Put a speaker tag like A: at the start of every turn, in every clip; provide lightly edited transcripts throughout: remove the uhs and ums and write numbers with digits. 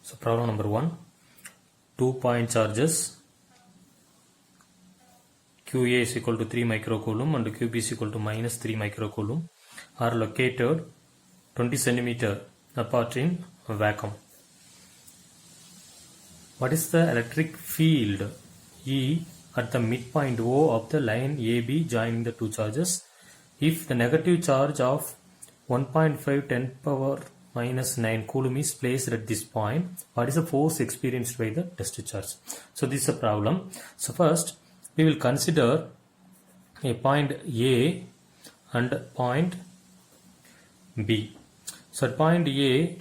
A: So problem number 1, 2-point charges QA is equal to 3 microcoulomb and QB is equal to minus 3 microcoulomb are located 20 centimeter apart in a vacuum. What is the electric field E at the midpoint O of the line AB joining the two charges if the negative charge of 1.5 10 power minus 9 coulomb is placed at this point? What is the force experienced by the test charge? So this is a problem. So first we will consider a point A and point B. So at point A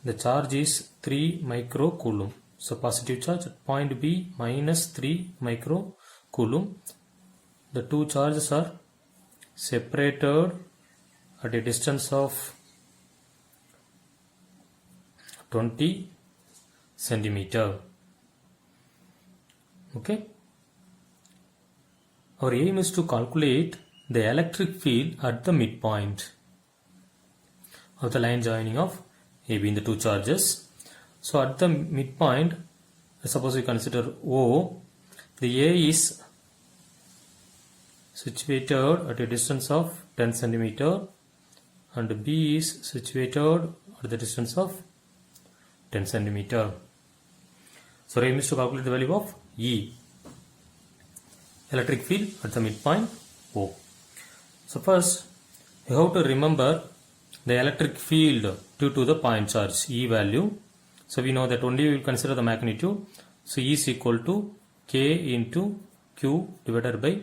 A: the charge is 3 microcoulomb. So positive charge. At point B minus 3 microcoulomb. The two charges are separated at a distance of 20 centimeter. Okay. Our aim is to calculate the electric field at the midpoint of the line joining of AB in the two charges. So at the midpoint, suppose we consider O, the A is situated at a distance of 10 centimeter and B is situated at the distance of 10 centimeter. So aim is to calculate the value of E, electric field at the midpoint O. So first you have to remember the electric field due to the point charge E value. So we know that only we will consider the magnitude. So E is equal to K into Q divided by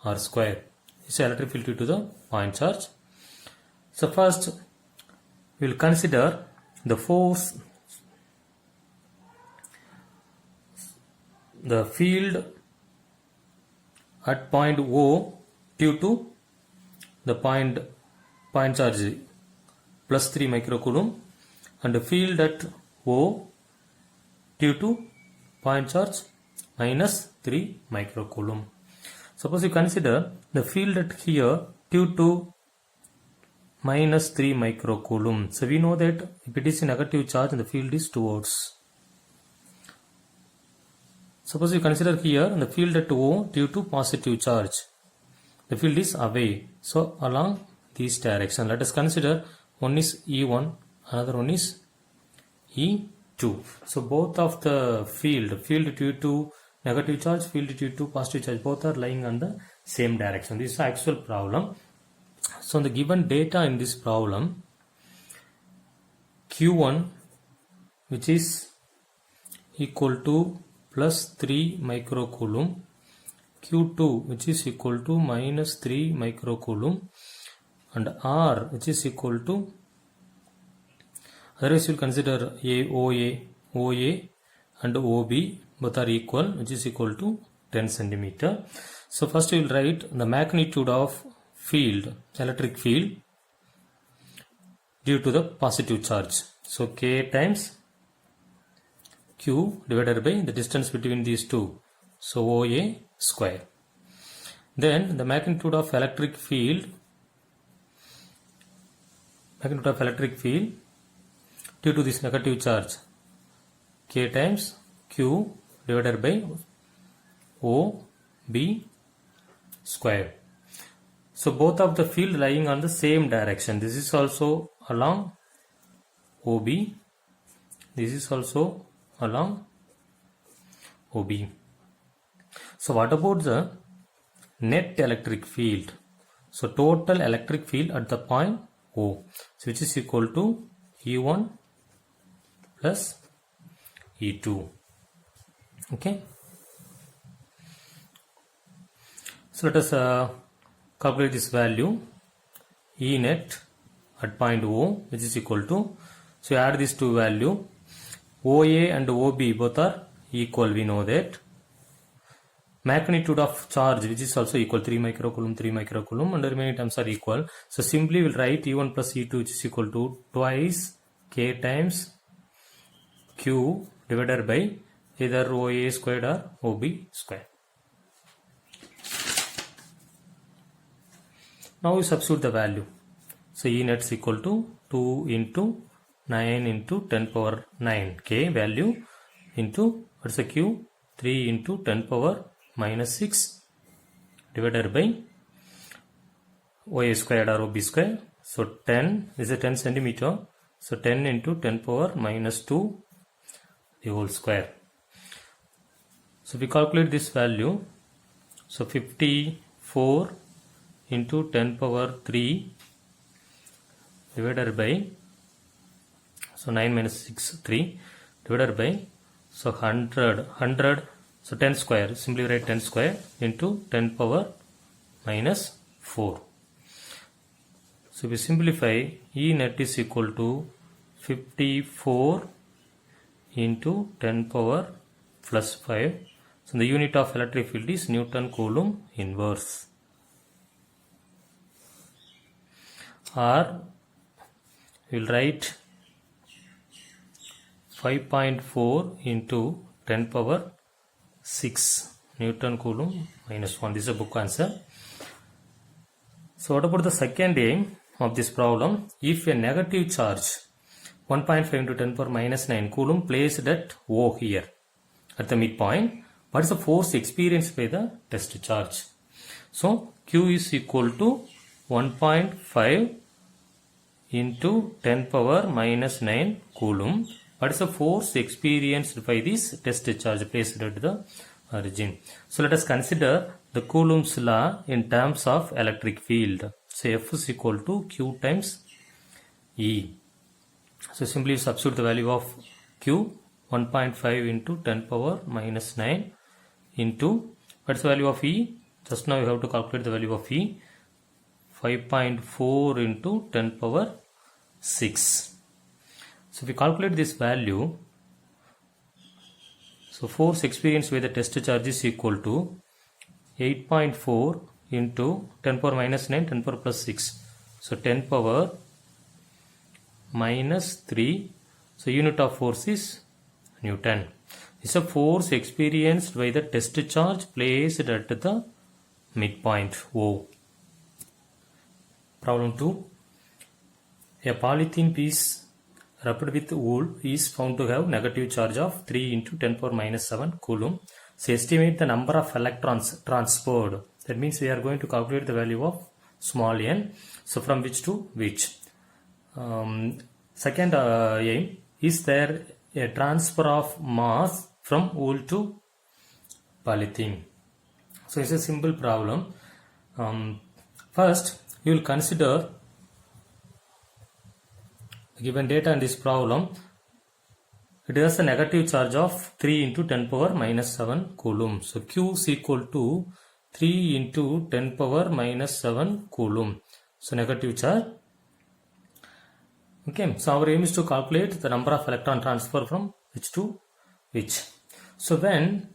A: R square. This is electric field due to the point charge. So first we will consider the force, the field at point O due to the point charge plus 3 microcoulomb and the field at O due to point charge minus 3 microcoulomb. Suppose you consider the field at here due to minus 3 microcoulomb. So we know that if it is a negative charge and the field is towards. Suppose you consider here the field at O due to positive charge. The field is away. So along this direction. Let us consider one is E1, another one is E2. So both of the field due to negative charge, field due to positive charge, both are lying on the same direction. This is the actual problem. So the given data in this problem, Q1 which is equal to plus 3 microcoulomb, Q2 which is equal to minus 3 microcoulomb and R which is equal to, otherwise you will consider OA and OB both are equal, which is equal to 10 centimeter. So first we will write the magnitude of field, electric field due to the positive charge. So K times Q divided by the distance between these two. So OA square. Then the magnitude of electric field due to this negative charge, K times Q divided by OB square. So both of the field lying on the same direction. This is also along OB. This is also along OB. So what about the net electric field? So total electric field at the point O, so which is equal to E1 plus E2. Okay. So let us calculate this value E net at point O, which is equal to, so add these two value, OA and OB both are equal, we know that. Magnitude of charge which is also equal, 3 microcoulomb and the remaining terms are equal. So simply we will write E1 plus E2 which is equal to twice K times Q divided by either OA squared or OB squared. Now we substitute the value. So E net is equal to 2 into 9 into 10 power 9 k value into what's the q 3 into 10 power minus 6 divided by y squared or ob square. So 10 is a 10 centimeter. So 10 into 10 power minus 2 the whole square. So we calculate this value. So 54 into 10 power 3 divided by, so 9 minus 6 3 divided by, so 100, so 10 square, simply write 10 square into 10 power minus 4. So we simplify, E net is equal to 54 into 10 power plus 5. So the unit of electric field is Newton Coulomb inverse. Or we will write 5.4 into 10 power 6 Newton Coulomb minus 1. This is a book answer. So what about the second aim of this problem? If a negative charge 1.5 into 10 power minus 9 Coulomb placed at O here at the midpoint, what is the force experienced by the test charge? So Q is equal to 1.5 into 10 power minus 9 Coulomb. What is the force experienced by this test charge placed at the origin? So let us consider the Coulomb's law in terms of electric field. So F is equal to Q times E. So simply substitute the value of Q, 1.5 into 10 power minus 9 into, what's the value of E? Just now you have to calculate the value of E, 5.4 into 10 power 6. So if we calculate this value, so force experienced by the test charge is equal to 8.4 into 10 power minus 9, 10 power plus 6. So 10 power minus 3. So unit of force is Newton. This is a force experienced by the test charge placed at the midpoint O. Problem 2. A polythene piece wrapped with wool is found to have negative charge of 3 into 10 power minus 7 Coulomb. So estimate the number of electrons transferred. That means we are going to calculate the value of small n. So from which to which. Second aim, is there a transfer of mass from wool to polythene? So it's a simple problem. First, you will consider the given data in this problem. It has a negative charge of 3 into 10 power minus 7 Coulomb. So Q is equal to 3 into 10 power minus 7 Coulomb. So negative charge. Okay, so our aim is to calculate the number of electron transfer from which to which. So when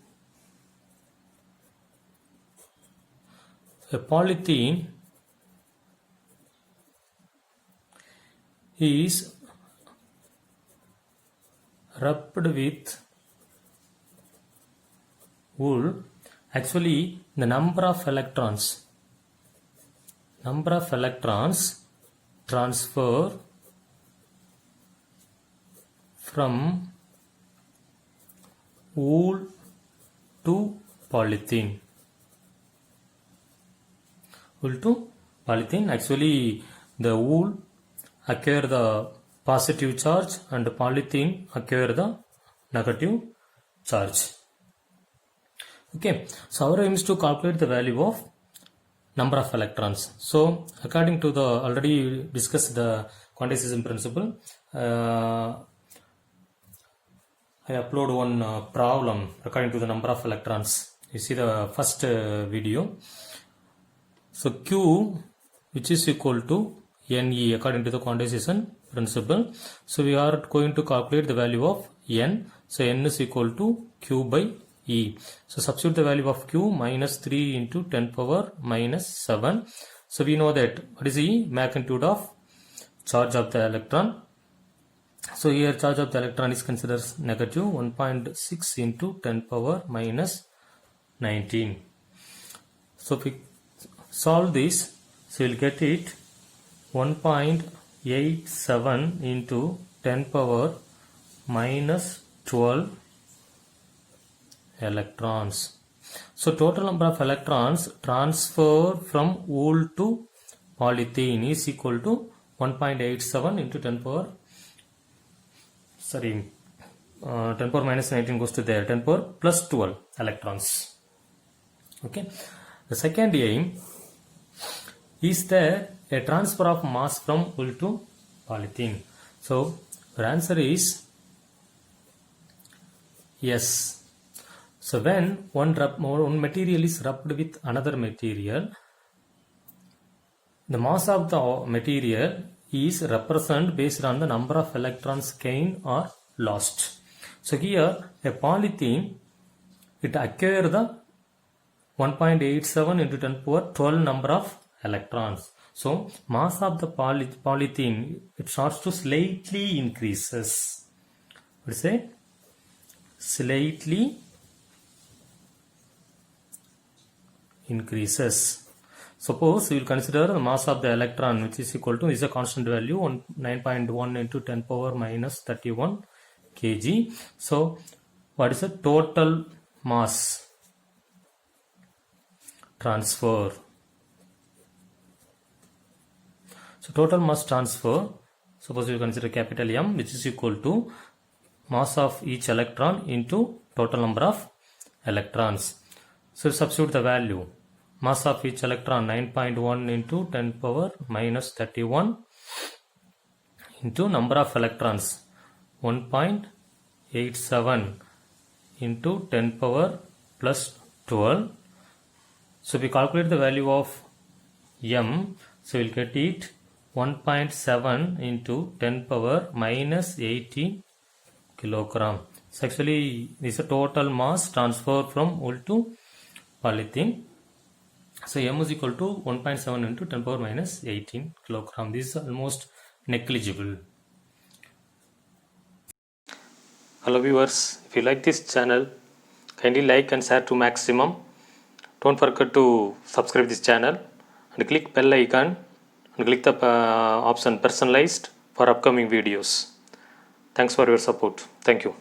A: a polythene is wrapped with wool, actually the number of electrons transfer from wool to polythene. Wool to polythene. Actually, the wool acquire the positive charge and the polythene acquire the negative charge. Okay, so our aim is to calculate the value of number of electrons. So according to the already discussed the quantization principle, I upload one problem according to the number of electrons. You see the first video. So Q, which is equal to Ne according to the quantization principle. So we are going to calculate the value of N. So N is equal to Q by E. So substitute the value of Q, minus 3 into 10 power minus 7. So we know that what is E? Magnitude of charge of the electron. So here charge of the electron is considered negative, 1.6 into 10 power minus 19. So if we solve this, so we will get it 1.87 into 10 power minus 12 electrons. So total number of electrons transferred from wool to polythene is equal to 1.87 into 10 power 10 power minus 19 goes to there, 10 power plus 12 electrons. Okay. The second aim is there a transfer of mass from wool to polythene. So the answer is yes. So when one material is rubbed with another material, the mass of the material is represented based on the number of electrons gained or lost. So here a polythene, it acquires the 1.87 into 10 power 12 number of electrons. So mass of the polythene, it starts to slightly increases. What is it? Slightly increases. Suppose we will consider the mass of the electron, which is equal to, is a constant value, 9.1 into 10 power minus 31 kg. So what is the total mass transfer? So total mass transfer, suppose we consider capital M, which is equal to mass of each electron into total number of electrons. So substitute the value. Mass of each electron 9.1 into 10 power minus 31 into number of electrons 1.87 into 10 power plus 12. So we calculate the value of M. So we'll get it 1.7 into 10 power minus 18 kilogram. So actually this is a total mass transfer from wool to polythene. So M is equal to 1.7 into 10 power minus 18 kilogram. This is almost negligible. Hello viewers, if you like this channel, kindly like and share to maximum. Don't forget to subscribe this channel and click bell icon and click the option personalized for upcoming videos. Thanks for your support. Thank you.